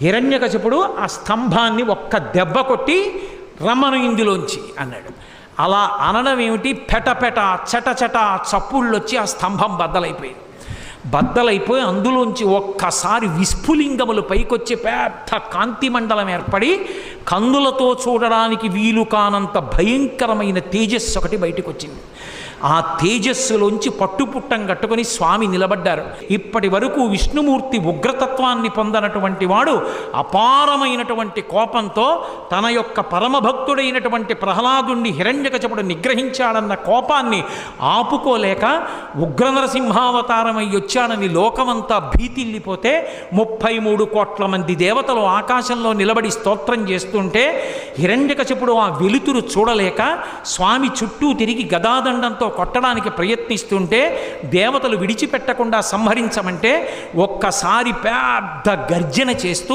హిరణ్యకశిపుడు ఆ స్తంభాన్ని ఒక్క దెబ్బ కొట్టి రమ్మను ఇందులోంచి అన్నాడు. అలా అనడం ఏమిటి, పెటపెట చటచట చప్పుళ్ళొచ్చి ఆ స్తంభం బద్దలైపోయింది. బద్దలైపోయి అందులోంచి ఒక్కసారి విస్ఫులింగములు పైకొచ్చి పెద్ద కాంతిమండలం ఏర్పడి కందులతో చూడడానికి వీలు కానంత భయంకరమైన తేజస్సు ఒకటి బయటకు వచ్చింది. ఆ తేజస్సులోంచి పట్టుపుట్టం కట్టుకొని స్వామి నిలబడ్డారు. ఇప్పటి వరకు విష్ణుమూర్తి ఉగ్రతత్వాన్ని పొందనటువంటి వాడు అపారమైనటువంటి కోపంతో తన యొక్క పరమభక్తుడైనటువంటి ప్రహ్లాదుణ్ణి హిరణ్యకశిపుడు నిగ్రహించాడన్న కోపాన్ని ఆపుకోలేక ఉగ్రనరసింహావతారమై వచ్చాడని లోకమంతా భీతిల్లిపోతే 33 కోట్ల మంది దేవతలు ఆకాశంలో నిలబడి స్తోత్రం చేస్తుంటే హిరణ్యకశిపుడు ఆ వెలుతురు చూడలేక స్వామి చుట్టూ తిరిగి గదాదండంతో కొట్టడానికి ప్రయత్నిస్తుంటే దేవతలు విడిచిపెట్టకుండా సంహరించమంటే ఒక్కసారి పెద్ద గర్జన చేస్తూ